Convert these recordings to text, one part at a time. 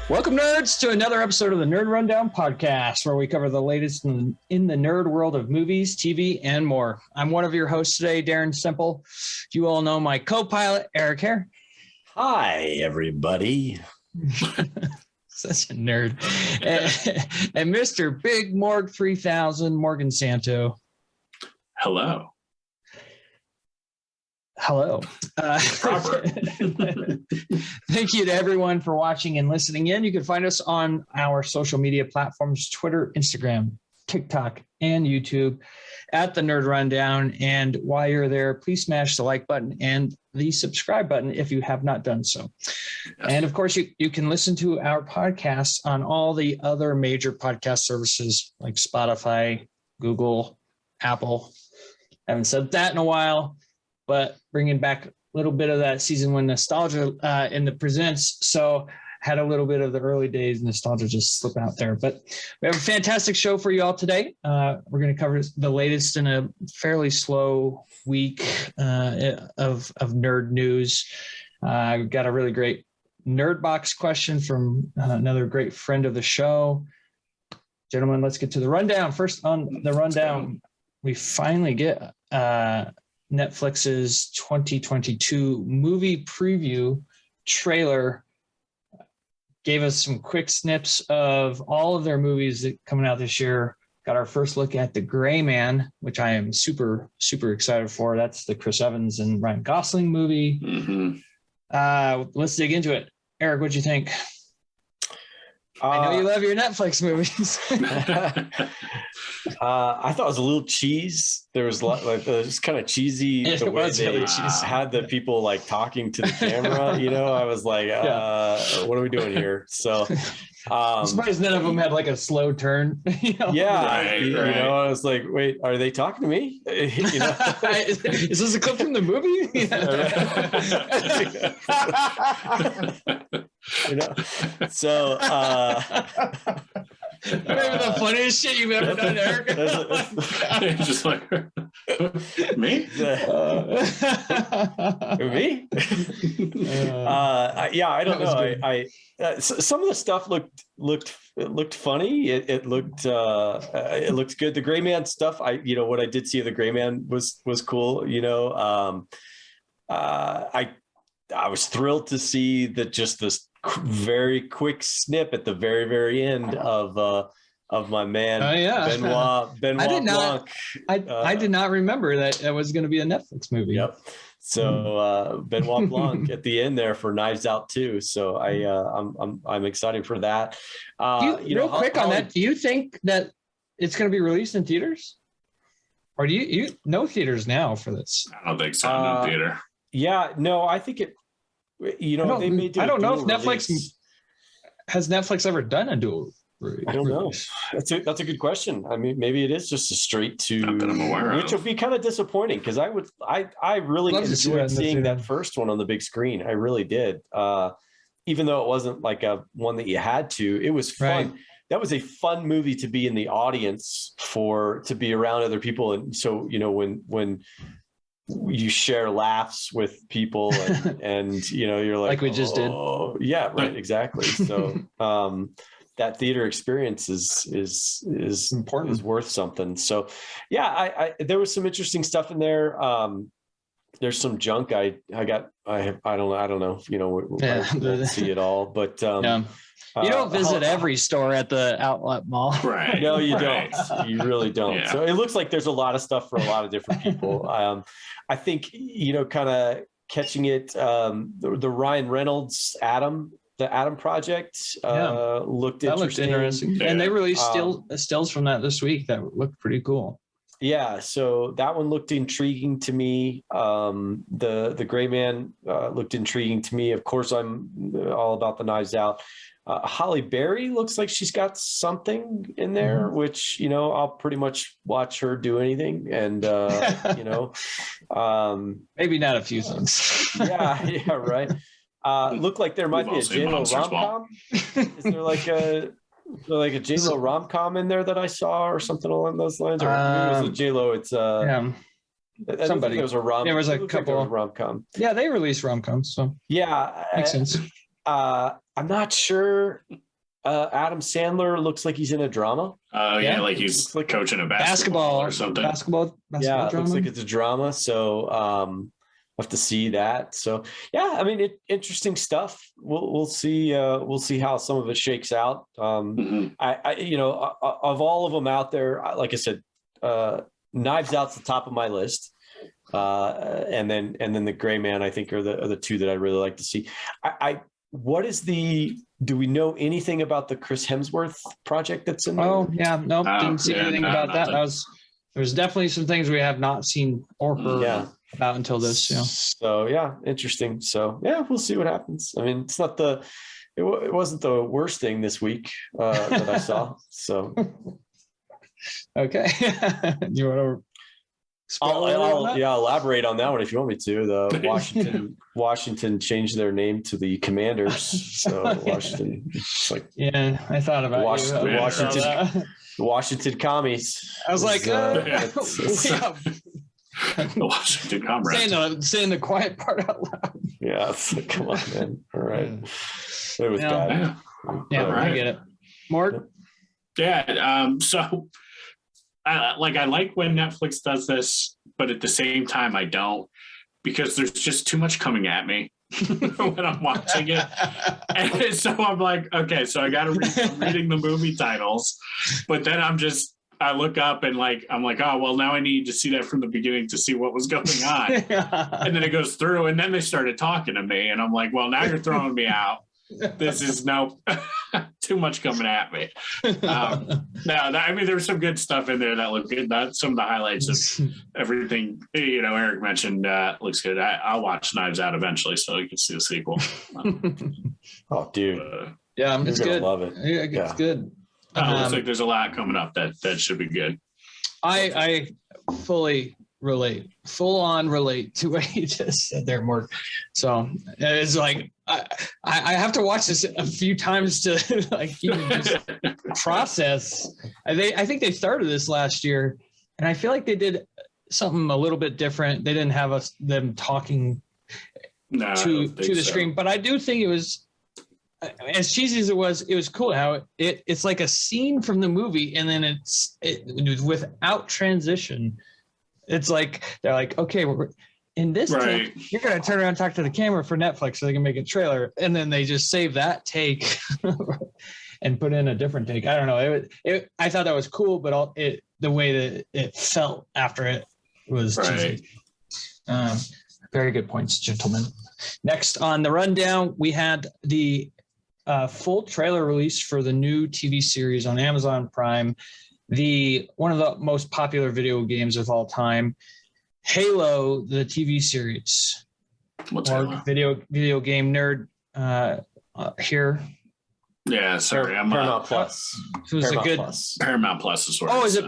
Welcome, nerds, to another episode of the Nerd Rundown podcast, where we cover the latest in the nerd world of movies, TV, and more. I'm one of your hosts today, Darren Semple. You all know my co-pilot, Eric Hare. Hi, everybody. Such a nerd. And Mr. Big Morg 3000, Morgan Santo. Hello. Hello. Thank you to everyone for watching and listening in. You can find us on our social media platforms, Twitter, Instagram, TikTok, and YouTube at the Nerd Rundown. And while you're there, please smash the like button and the subscribe button if you have not done so. Yes. And of course, you can listen to our podcasts on all the other major podcast services like Spotify, Google, Apple. Haven't said that in a while, but bringing back a little bit of that season one nostalgia in the presents. So had a little bit of the early days nostalgia just slip out there. But we have a fantastic show for you all today. We're going to cover the latest in a fairly slow week of nerd news. We've got a really great NRDbox question from another great friend of the show. Gentlemen, let's get to the rundown. First on the rundown, we finally get Netflix's 2022 movie preview trailer. Gave us some quick snips of all of their movies that coming out this year. Got our first look at The Gray Man, which I am super, super excited for. That's the Chris Evans and Ryan Gosling movie. Mm-hmm. Let's dig into it. Eric, what'd you think? I know you love your Netflix movies. I thought it was a little cheese. There was a lot, like just kind of cheesy the way they really had the people like talking to the camera. You know, I was like, what are we doing here? So I'm surprised none of them had like a slow turn. You know? Yeah, you know, I was like, wait, are they talking to me? You know, is this a clip from the movie? You know, so maybe the funniest shit you've ever done, Eric. Just like me? Me? Yeah, I don't know. Some of the stuff looked funny. It looked good. The Gray Man stuff, what I did see of the Gray Man was cool. You know, I was thrilled to see that just this very quick snip at the very, very end of my man, Benoit Blanc. I did not remember that it was going to be a Netflix movie. Yep. So Benoit Blanc at the end there for Knives Out too. So I'm excited for that. Real quick on that, do you think that it's going to be released in theaters? Or do you no theaters now for this? I don't think so. No theater. Yeah, no, I think it. They may do. I don't know if Netflix has Netflix ever done a dual. I don't know. That's a good question. I mean, maybe it is just a straight to, which would be kind of disappointing because I really enjoyed seeing that first one on the big screen. I really did. Even though it wasn't like a one that you had to, it was fun. Right. That was a fun movie to be in the audience to be around other people. And so, when you share laughs with people and you're like we just did. Yeah, right. Exactly. So, that theater experience is important, is worth something. So yeah, there was some interesting stuff in there. There's some junk I don't know, we'll see it all, but you don't visit every store at the outlet mall. Right. No, you don't. You really don't. Yeah. So it looks like there's a lot of stuff for a lot of different people. I think, kind of catching it, the Ryan Reynolds the Adam Project looked interesting. Yeah. And they released stills from that this week that looked pretty cool. Yeah, so that one looked intriguing to me. The Gray Man looked intriguing to me. Of course, I'm all about the Knives Out. Halle Berry looks like she's got something in there, which, I'll pretty much watch her do anything. And, maybe not a few things. Yeah, right. Looked like there might be a J-Lo rom-com. Is there like a J-Lo rom-com in there that I saw or something along those lines? Or maybe it was a J-Lo. It's somebody. There was a rom. There was a couple rom-com. Yeah, they released rom-coms, so yeah, makes sense. I'm not sure. Adam Sandler looks like he's in a drama. Yeah, like he's like coaching a basketball or something. Basketball Yeah, it drama? looks like it's a drama. So we'll have to see that. So yeah, I mean, interesting stuff. We'll see. We'll see how some of it shakes out. I of all of them out there, like I said, Knives Out's the top of my list. And then the Gray Man, I think, are the two that I really like to see. Do we know anything about the Chris Hemsworth project that's in there? Oh yeah, nope, didn't see anything about that. There's definitely some things we have not seen or heard about until this. Yeah. So yeah, interesting. So yeah, we'll see what happens. I mean, it's not it wasn't the worst thing this week that I saw. So okay, you want to? I'll elaborate on that one if you want me to. The Washington changed their name to the Commanders. So Washington, I thought about the Washington Commies. I was like, the Washington Comrades. Saying the quiet part out loud. Yeah, come on, man. All right, it was bad. Yeah, I get it. Mort? Yeah. So. I like when Netflix does this, but at the same time, I don't, because there's just too much coming at me when I'm watching it. And so I'm like, okay, so I got to I'm reading the movie titles, but then I look up and I'm like, oh, well, now I need to see that from the beginning to see what was going on. And then it goes through, and then they started talking to me, and I'm like, well, now you're throwing me out. This is too much coming at me. I mean, there's some good stuff in there that look good. That's some of the highlights of everything. Eric mentioned looks good. I'll watch Knives Out eventually, so you can see the sequel. Oh, dude, yeah, it's good. Love it. Yeah, it's good. It looks like there's a lot coming up that should be good. I fully full on relate to what you just said there, Mark. So it's like I have to watch this a few times to even just process. I think they started this last year, and I feel like they did something a little bit different. They didn't have them talking to the screen, but I do think it was, as cheesy as it was cool how it's like a scene from the movie, and then it without transition. It's like they're like, okay, in this take, you're gonna turn around and talk to the camera for Netflix so they can make a trailer, and then they just save that take and put in a different take. I don't know. I thought that was cool, but the way that it felt after it was cheesy. Very good points, gentlemen. Next on the rundown, we had the full trailer release for the new TV series on Amazon Prime. One of the most popular video games of all time, Halo, the TV series. What's Halo? Video game nerd here. Yeah, sorry, I'm Paramount Plus. It was Paramount a good Plus. Paramount Plus is what. Oh, is it?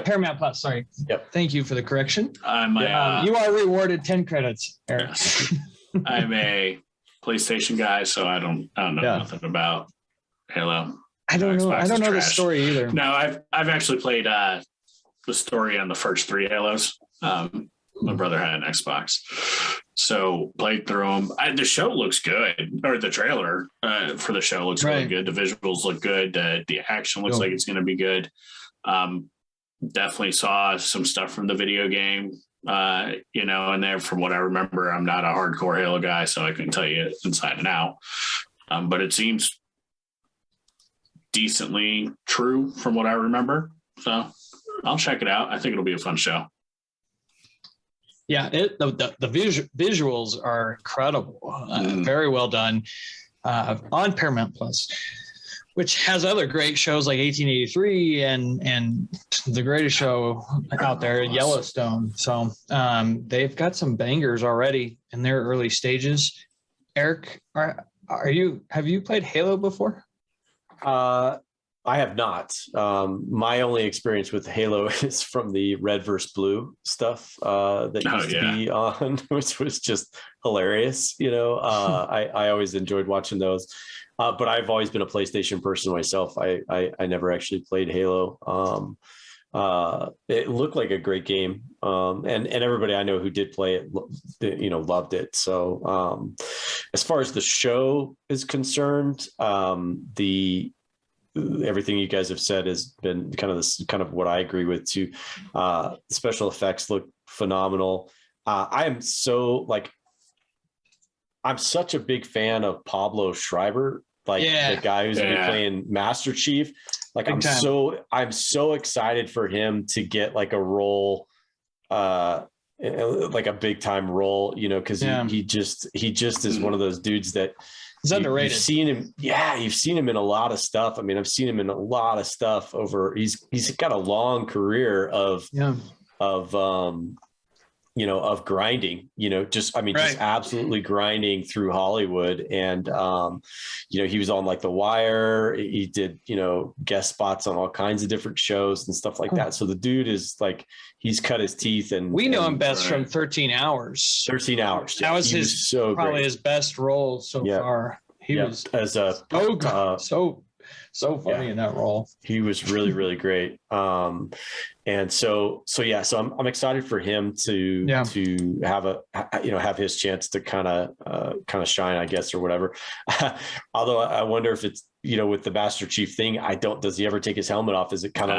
Paramount Plus. Sorry. Yep. Thank you for the correction. You are rewarded 10 credits, Eric. Yes. I'm a PlayStation guy, so I don't know nothing about Halo. I don't know. I don't know the story either. No, I've actually played the story on the first 3 Halos. My brother had an Xbox, so played through them. The show looks good, or the trailer for the show looks really good. The visuals look good. The action looks like it's going to be good. Definitely saw some stuff from the video game, in there. From what I remember, I'm not a hardcore Halo guy, so I couldn't tell you inside and out. But it seems decently true from what I remember. So I'll check it out. I think it'll be a fun show. Yeah, the visuals are incredible. Very well done on Paramount Plus, which has other great shows like 1883 and the greatest show out there, Yellowstone. So they've got some bangers already in their early stages. Eric, have you played Halo before? I have not. My only experience with Halo is from the Red vs. Blue stuff that used to be on, which was just hilarious. I always enjoyed watching those. But I've always been a PlayStation person myself. I never actually played Halo. it looked like a great game. And everybody I know who did play it, loved it. So as far as the show is concerned, everything you guys have said has been kind of what I agree with too. Special effects look phenomenal. I'm such a big fan of Pablo Schreiber, the guy who's been playing Master Chief. Like I'm so excited for him to get like a role, like a big time role, because he just is one of those dudes that he's underrated. You've seen him. Yeah, you've seen him in a lot of stuff. I mean, I've seen him in a lot of stuff he's got a long career of grinding, just absolutely grinding through Hollywood. And, he was on like The Wire. He did, guest spots on all kinds of different shows and stuff like that. So the dude is like, he's cut his teeth, and we know him best from 13 Hours. 13 Hours. That was probably his best role so far. He was as a so funny in that role. He was really, really great. And so I'm excited for him to have his chance to kind of shine, I guess, or whatever. Although I wonder if it's, with the Master Chief thing, does he ever take his helmet off? Is it kind of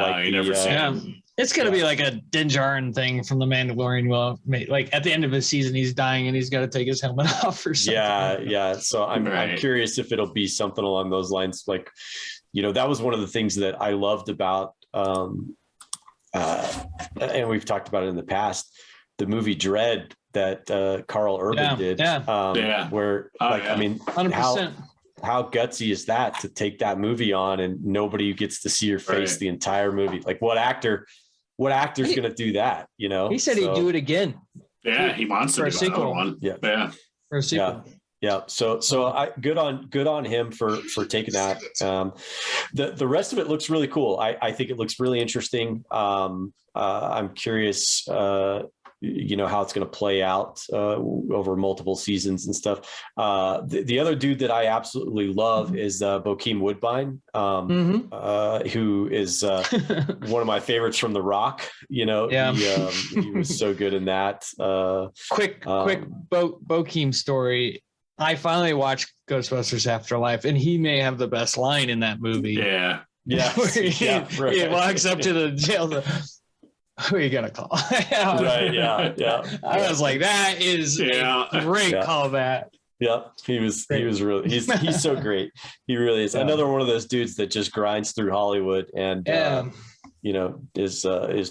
it's going to be like a Din Djarin thing from The Mandalorian. Well, like at the end of his season, he's dying and he's got to take his helmet off or something. Yeah. So I'm curious if it'll be something along those lines. Like, that was one of the things that I loved about, and we've talked about it in the past, the movie Dread that Carl Urban did. Where 100%. How gutsy is that to take that movie on and nobody gets to see your face the entire movie? Like what actor's going to do that? He said he'd do it again. Yeah. He wants to do another one. Yeah. For a sequel. Yeah. So good on him for taking that. The rest of it looks really cool. I think it looks really interesting. I'm curious, how it's going to play out over multiple seasons and stuff. The other dude that I absolutely love is Bokeem Woodbine, who is one of my favorites from The Rock. He was so good in that. Quick Bokeem story. I finally watched Ghostbusters Afterlife, and he may have the best line in that movie. Yeah. He walks up to the jail. Who are you gonna call? Right. Yeah. I was like, that is a great callback. Yeah, he was really he's so great. He really is another one of those dudes that just grinds through Hollywood and is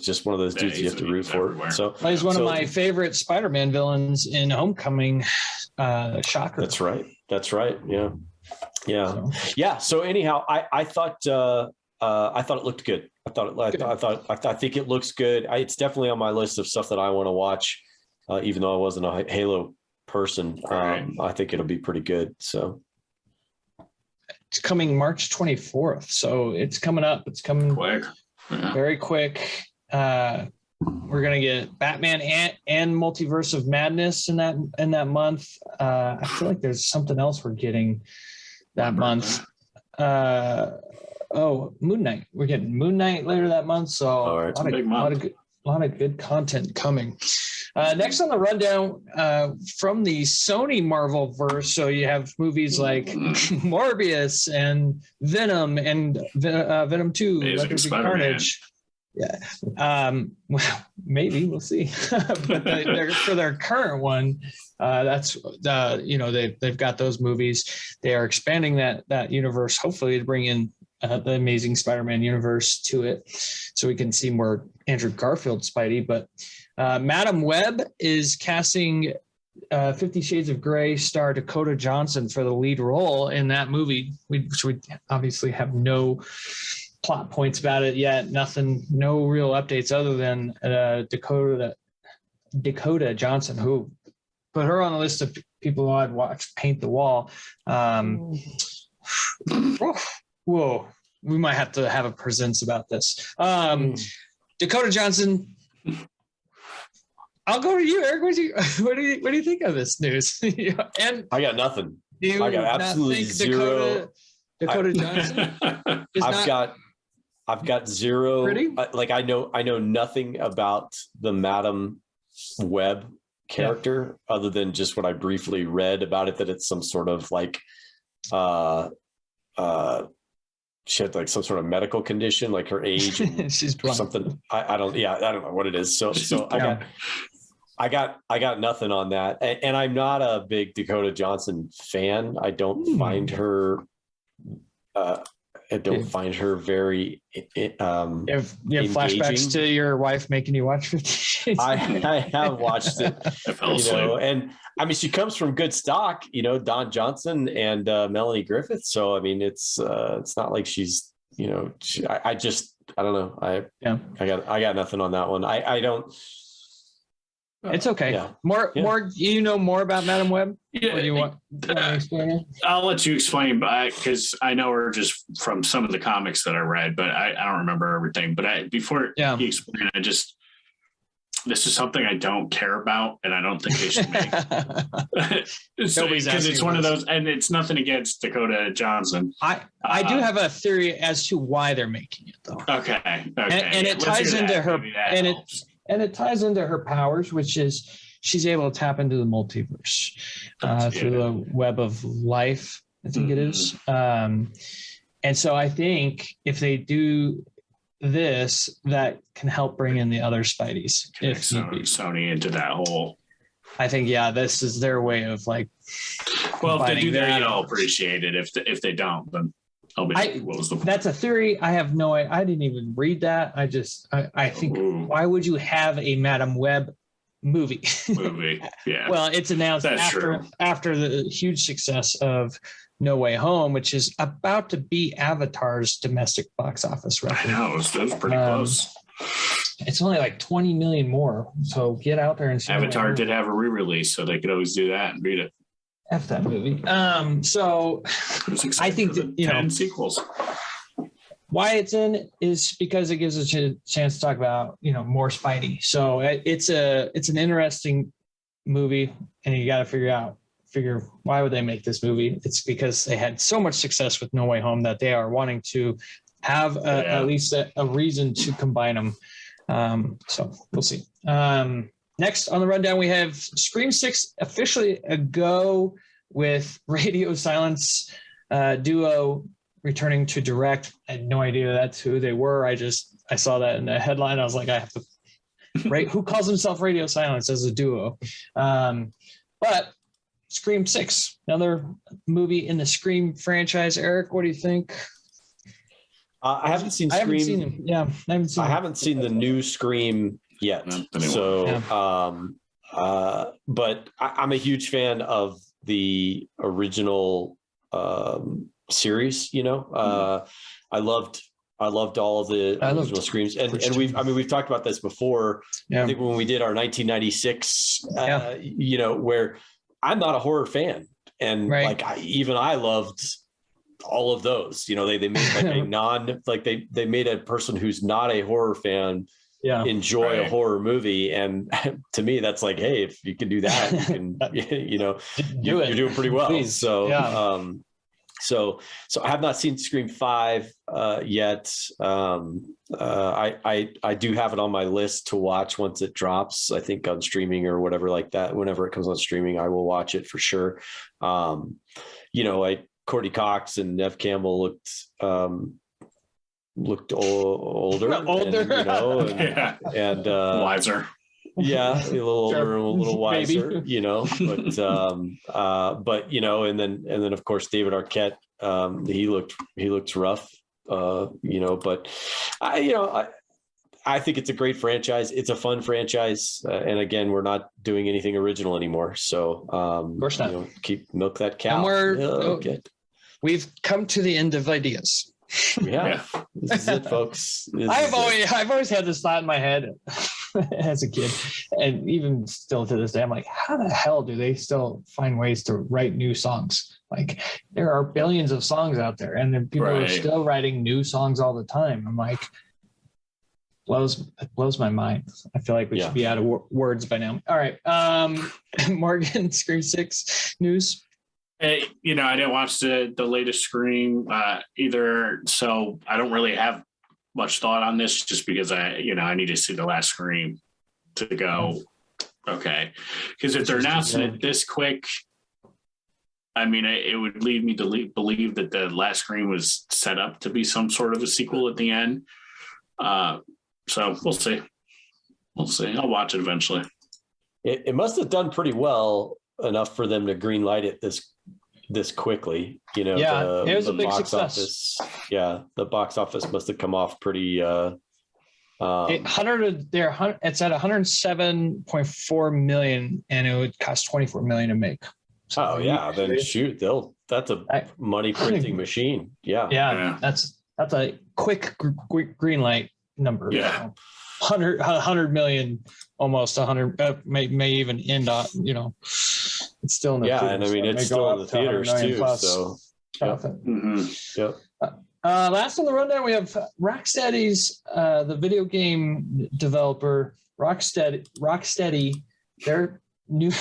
just one of those dudes you have to root for. Everywhere. So he's one of my favorite Spider-Man villains in Homecoming. Shocker. That's right. Yeah. So anyhow, I thought it looked good. I think it looks good. It's definitely on my list of stuff that I want to watch, even though I wasn't a Halo person. I think it'll be pretty good. So it's coming March 24th. So it's coming up. It's coming quick. Very quick. We're gonna get Batman and Multiverse of Madness in that month. I feel like there's something else we're getting that month. Moon Knight. We're getting Moon Knight later that month. So a lot of good content coming. Next on the rundown from the Sony Marvel verse. So you have movies like Morbius and Venom and Venom 2, Let There Be Carnage. Yeah. Well, maybe we'll see. But for their current one, that's they've got those movies. They are expanding that universe, hopefully to bring in the Amazing Spider-Man universe to it, so we can see more Andrew Garfield Spidey. But Madam Web is casting 50 Shades of Grey star Dakota Johnson for the lead role in that movie. We obviously have no plot points about it yet. Nothing, no real updates other than Dakota Johnson, who put her on the list of people I'd watch paint the wall. Whoa, we might have to have a presence about this. Dakota Johnson. I'll go to you, Eric. What do you think of this news? And I got nothing. I got absolutely zero. Dakota Johnson. I've got zero. Pretty? Like I know nothing about the Madam Web character other than just what I briefly read about it, that it's some sort of like she had like some sort of medical condition, like her age and she's blind. something. I don't know what it is. So I got nothing on that. And I'm not a big Dakota Johnson fan. I don't find her find her very you have flashbacks to your wife making you watch 50 Shades. I have watched it, and I mean, she comes from good stock, Don Johnson and Melanie Griffith. So, I mean, it's not like she's, I don't know. I got nothing on that one. I don't. It's okay. Yeah. More, more about Madam Web? Yeah. Or do you want to explain it? I'll let you explain, because I know her just from some of the comics that I read, but I don't remember everything. But before you explain, this is something I don't care about, and I don't think they should make. Because it's one of those, and it's nothing against Dakota Johnson. I do have a theory as to why they're making it, though. Okay. And it ties into her, and it ties into her powers, which is she's able to tap into the multiverse through the web of life, I think it is. And so I think if they do this, that can help bring in the other Spideys. If Sony into that whole. I think, this is their way of like. Well, if they do that, I'll appreciate it. If they don't, then I'll be. What was the point? That's a theory. I have no idea. I didn't even read that. I think, why would you have a Madam Web movie? Yeah. Well, it's announced after the huge success of No Way Home, which is about to be Avatar's domestic box office record. I know, it was pretty close. It's only like 20 million more. So get out there and see. Avatar did have a re-release, so they could always do that and beat it. F that movie. So I think that 10 sequels. Why it's in is because it gives us a chance to talk about more Spidey. So it's an interesting movie, and you got to figure why would they make this movie? It's because they had so much success with No Way Home that they are wanting to have at least a reason to combine them. So we'll see. Next on the rundown, we have Scream 6 officially a go with Radio Silence duo returning to direct. I had no idea that's who they were. I saw that in the headline. I was like, I have to rate who calls himself Radio Silence as a duo. But Scream 6, another movie in the Scream franchise. Eric, what do you think? I haven't seen Scream. I haven't seen the new Scream yet. But I'm a huge fan of the original series. I loved all of the original Screams, and we've talked about this before. I think when we did our 1996, where I'm not a horror fan, and I loved all of those. They made like they made a person who's not a horror fan enjoy a horror movie, and to me that's like, hey, if you can do that, you can you're doing pretty well. Please. So I have not seen Scream 5 yet. I do have it on my list to watch once it drops, I think on streaming or whatever like that. Whenever it comes on streaming, I will watch it for sure. Courtney Cox and Nev Campbell looked older, and wiser. Yeah, a little older and a little wiser, but and then of course David Arquette, he looks rough, but I think it's a great franchise. It's a fun franchise, and again, we're not doing anything original anymore. So of course not. Keep milk that cow. We've come to the end of ideas. Yeah. This is it, folks. I've always had this thought in my head as a kid, and even still to this day, I'm like, how the hell do they still find ways to write new songs? Like, there are billions of songs out there, and then people are still writing new songs all the time. I'm like, it blows my mind. I feel like we should be out of words by now. All right, Morgan, Scream 6 news. I didn't watch the latest Scream either, so I don't really have much thought on this just because I need to see the last Scream to go, okay. Because if they're announcing it this quick, I mean, it would lead me to believe that the last Scream was set up to be some sort of a sequel at the end. So we'll see. I'll watch it eventually. It must have done pretty well enough for them to green light it this quickly. You know, it was a big box success. office. Yeah, the box office must have come off pretty. It's at 107.4 million, and it would cost 24 million to make. So then shoot, that's a money printing machine. Yeah, that's a quick green light number. Yeah. 100 million, almost 100, may even end up, it's still in the theaters. And I mean, it's still in the theaters too. So, yep. Last on the rundown, we have Rocksteady's, the video game developer, Rocksteady, their new,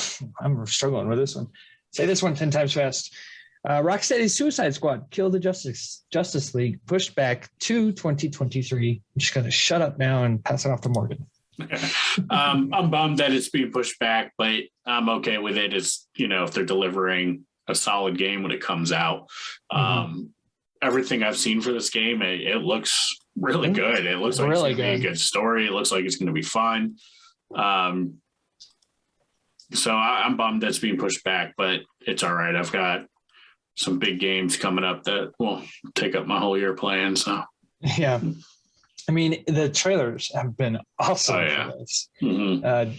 I'm struggling with this one. Say this one 10 times fast. Rocksteady's Suicide Squad, Kill the Justice League, pushed back to 2023. I'm just going to shut up now and pass it off to Morgan. I'm bummed that it's being pushed back, but I'm okay with it as, if they're delivering a solid game when it comes out. Everything I've seen for this game, it looks really good. It looks like really it's going to be a good story. It looks like it's going to be fun. So I'm bummed that's being pushed back, but it's all right. I've got some big games coming up that will take up my whole year playing. So yeah, I mean, the trailers have been awesome. For this. The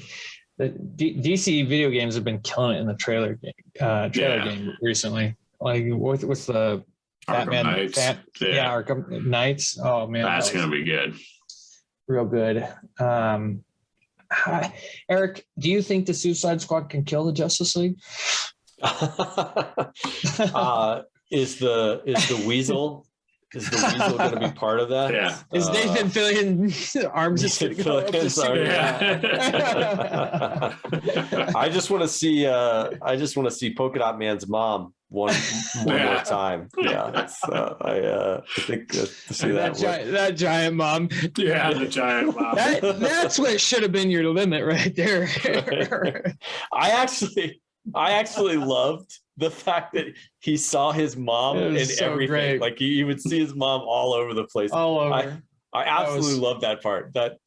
DC video games have been killing it in the trailer game recently. Like what's the Arkham Batman Knights. Arkham Knights. Oh man, that's gonna be good. Real good. Eric, do you think the Suicide Squad can kill the Justice League? Is the Weasel going to be part of that? Yeah. Is Nathan Fillion arms just going to go up to I just want to see Polka Dot Man's mom one more time. Yeah, I think to see that giant mom. Yeah, the giant mom. That's what should have been your limit right there. I actually loved the fact that he saw his mom in everything. Great. Like he would see his mom all over the place. All over. I absolutely love that part. That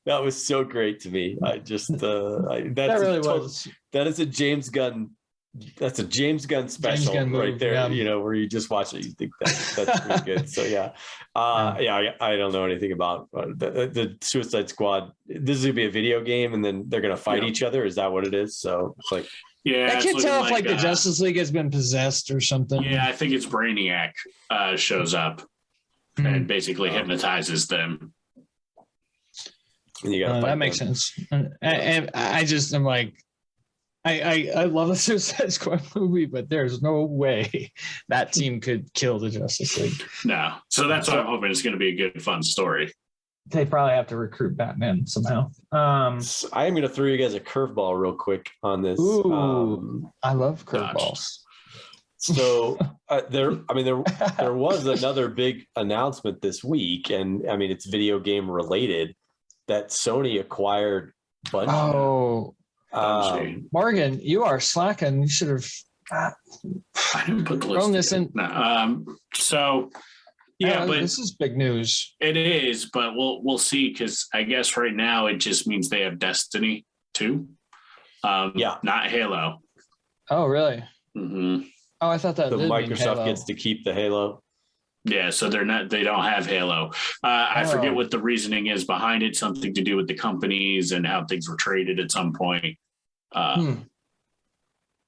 was so great to me. I just that really was. That is a James Gunn. That's a James Gunn special right there. Yeah. Where you just watch it, you think that's pretty good. So I don't know anything about the Suicide Squad. This is gonna be a video game, and then they're gonna fight each other. Is that what it is? So it's like. Yeah, I can't tell if the Justice League has been possessed or something. Yeah, I think it's Brainiac shows up and basically hypnotizes them. And you gotta that makes sense. And I'm like, I love the Suicide Squad movie, but there's no way that team could kill the Justice League. No, so that's what I'm hoping. It's going to be a good, fun story. They probably have to recruit Batman somehow. I am going to throw you guys a curveball real quick on this. Ooh, I love curveballs. So there was another big announcement this week, and I mean it's video game related, that Sony acquired Bungie. Morgan, you are slacking. You should have. I didn't put the thrown this in. But this is big news. It is, but we'll see, because I guess right now it just means they have Destiny 2. Not Halo. Oh, really? Mm-hmm. Oh, I thought that Microsoft gets to keep the Halo. Yeah, so they don't have Halo. I forget what the reasoning is behind it. Something to do with the companies and how things were traded at some point.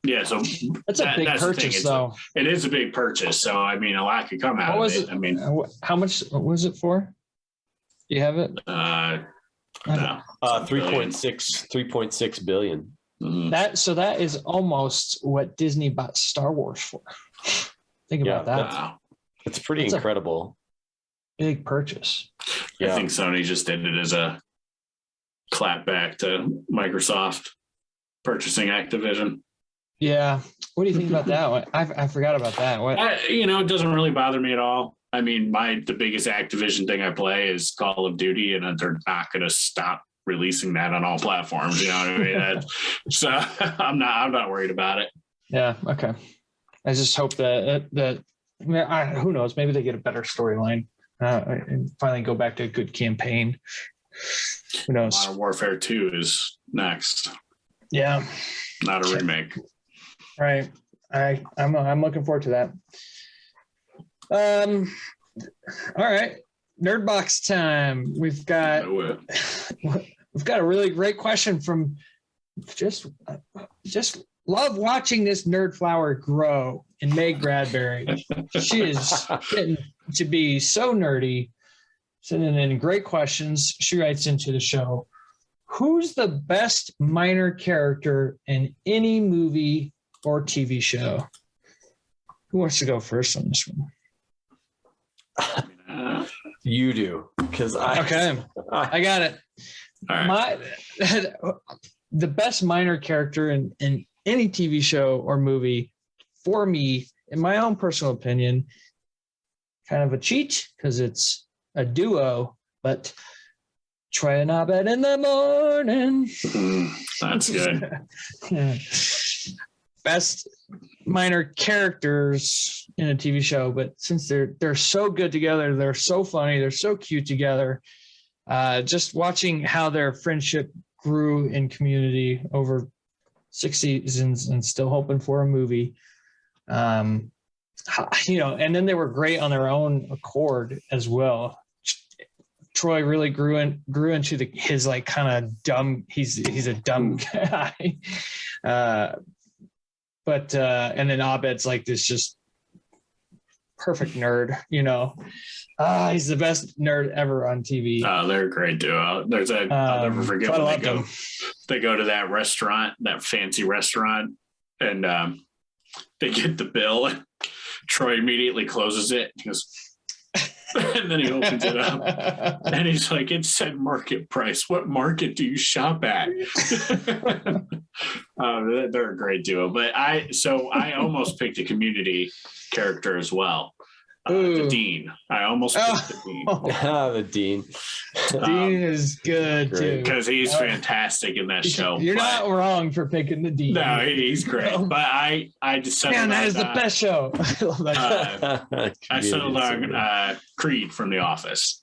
Yeah, so that's a big purchase, though. It is a big purchase. So I mean, a lot could come out of it. I mean, how much was it for? Do you have it? No. 3.6 billion. Mm-hmm. That is almost what Disney bought Star Wars for. Think about that. It's pretty incredible. Big purchase. I think Sony just did it as a clapback to Microsoft purchasing Activision. Yeah. What do you think about that one? I forgot about that. What? It doesn't really bother me at all. I mean, the biggest Activision thing I play is Call of Duty, and they're not going to stop releasing that on all platforms. You know what I mean? So I'm not worried about it. Yeah. Okay. I just hope that who knows? Maybe they get a better storyline and finally go back to a good campaign. Who knows? Modern Warfare 2 is next. Yeah. Not a remake. Right. I'm looking forward to that. All right. NRDbox time. We've got a really great question from just love watching this nerd flower grow in Meg Bradbury. She is getting to be so nerdy, sending in great questions. She writes into the show, who's the best minor character in any movie or TV show? Who wants to go first on this one? You do, because I got it. All right. The best minor character in any TV show or movie, for me, in my own personal opinion, kind of a cheat because it's a duo, but Troy and Abed in the morning. That's good. Yeah. Best minor characters in a TV show, but since they're so good together, they're so funny, they're so cute together. Just watching how their friendship grew in Community over 6 seasons and still hoping for a movie. And then they were great on their own accord as well. Troy really grew into his like kind of dumb. He's a dumb guy. But and then Abed's like this just perfect nerd, he's the best nerd ever on TV. They're a great duo. I'll never forget when they go to that restaurant, that fancy restaurant, and they get the bill. And Troy immediately closes it. He goes, and then he opens it up, and he's like, "It said market price. What market do you shop at?" They're a great duo. But I almost picked a Community character as well. The Dean. I almost picked the Dean. The Dean. Dean is good too, because he's fantastic in that show. You're not wrong for picking the Dean. No, he's great. But I just settled that is the best show. I love that. I settled on Creed from The Office.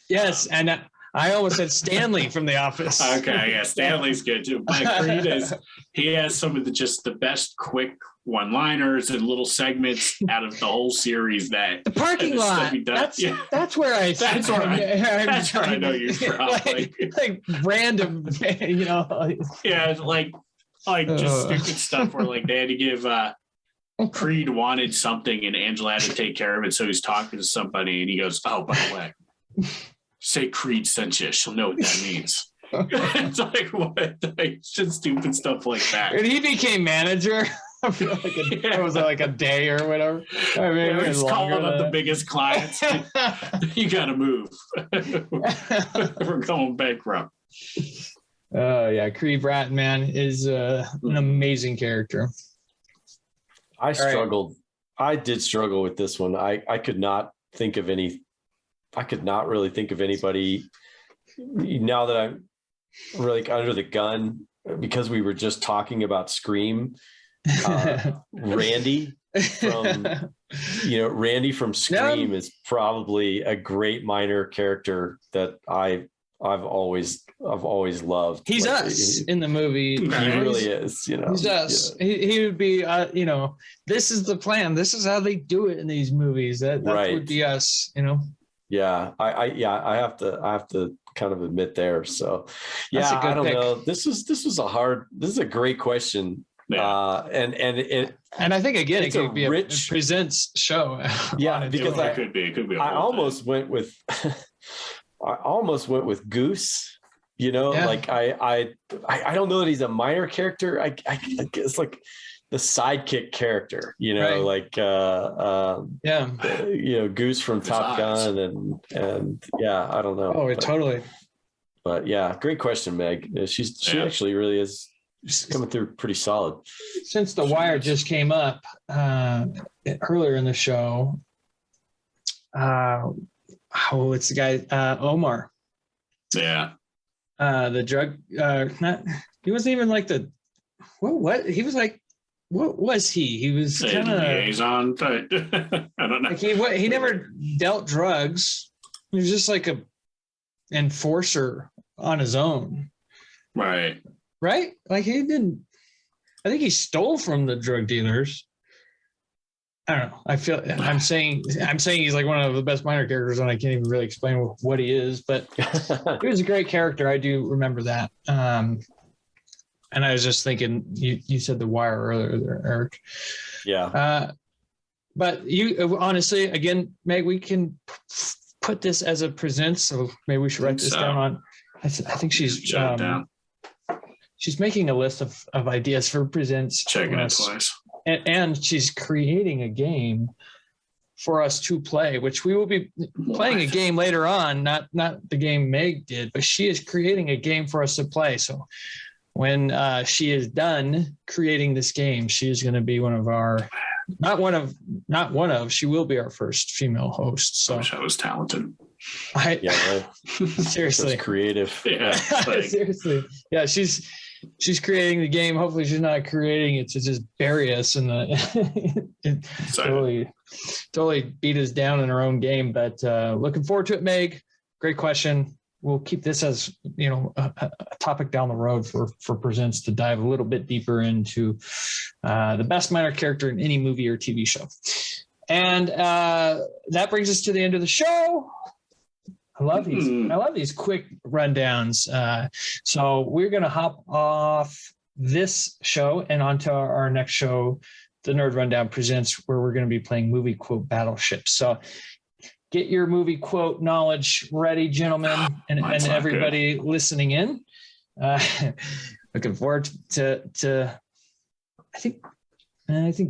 Yes, and I almost said Stanley from The Office. Okay, yeah, Stanley's good too. But Creed he has some of the best quick one-liners and little segments out of the whole series. That the parking lot. That's where I. That's where I know you from. like random, Yeah, like just stupid stuff where like they had to give. Creed wanted something and Angela had to take care of it, so he's talking to somebody and he goes, "Oh, by the way, say Creed sent you. She'll know what that means." It's like what? Like just stupid stuff like that. And he became manager. It was like a day or whatever. I mean, he's calling up the biggest clients. You got to move. We're going bankrupt. Oh yeah, Creed Bratton, man, is an amazing character. I struggled. Right. I did struggle with this one. I could not think of any. I could not really think of anybody. Now that I'm really under the gun, because we were just talking about Scream. Randy from Scream is probably a great minor character that I've always loved. He's us in the movie. He really is, He's us. Yeah. He would be, this is the plan. This is how they do it in these movies. That would be us, Yeah, I have to kind of admit there. So, yeah, I don't know. This is a great question. Yeah. And I think again it could be a presents show. Yeah, because it could be. I almost went with Goose. Like I don't know that he's a minor character. I guess like the sidekick character. Right. Like Goose from Top Gun and yeah, I don't know. Oh, totally. But yeah, great question, Meg. She actually really is. Coming through pretty solid. Since The Wire just came up earlier in the show, It's the guy, Omar. Yeah. The drug, he wasn't even like what? He was like, what was he? He was kind of liaison type. I don't know. Like he never dealt drugs. He was just like a enforcer on his own. Right. Like he didn't. I think he stole from the drug dealers. I don't know. I'm saying he's like one of the best minor characters, and I can't even really explain what he is. But he was a great character. I do remember that. And I was just thinking, you said The Wire earlier there, Eric. Yeah. But you honestly, again, Meg, we can put this as a present. So maybe we should write this down on. I think she's making a list of ideas for presents. Checking it twice. And she's creating a game for us to play, which we will be playing a game later on, not the game Meg did, but she is creating a game for us to play. So when she is done creating this game, she is going to be one of our, she will be our first female host. So I wish I was talented. Seriously. Creative. Yeah. Seriously. Yeah. She's creating the game. Hopefully she's not creating it to just bury us in totally beat us down in her own game. But looking forward to it, Meg. Great question. We'll keep this as, a topic down the road for presents to dive a little bit deeper into the best minor character in any movie or TV show. And that brings us to the end of the show. I love these quick rundowns. So we're going to hop off this show and onto our next show, the Nerd Rundown Presents, where we're going to be playing movie quote battleships. So get your movie quote knowledge ready, gentlemen, and everybody listening in. Looking forward to I think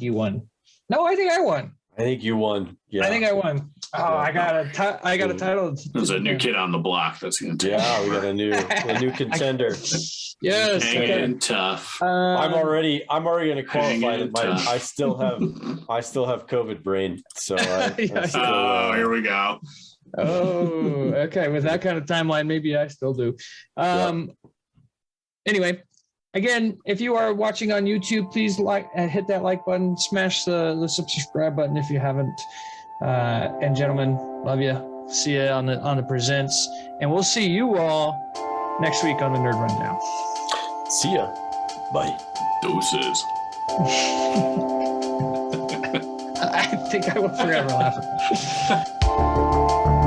you won. No, I think I won. I think you won. Yeah, I think I won. Oh, I got a title. There's a new kid on the block that's going to take. Yeah, we got a new contender. Yes, hanging tough. I'm already going to qualify. I still have COVID brain, so here we go. Oh, okay. With that kind of timeline, maybe I still do. Anyway, again, if you are watching on YouTube, please hit that like button, smash the subscribe button if you haven't. And gentlemen, love you. See you on the presents, and we'll see you all next week on the Nerd Rundown. See ya. Bye. Doses. I think I will forever laugh at that.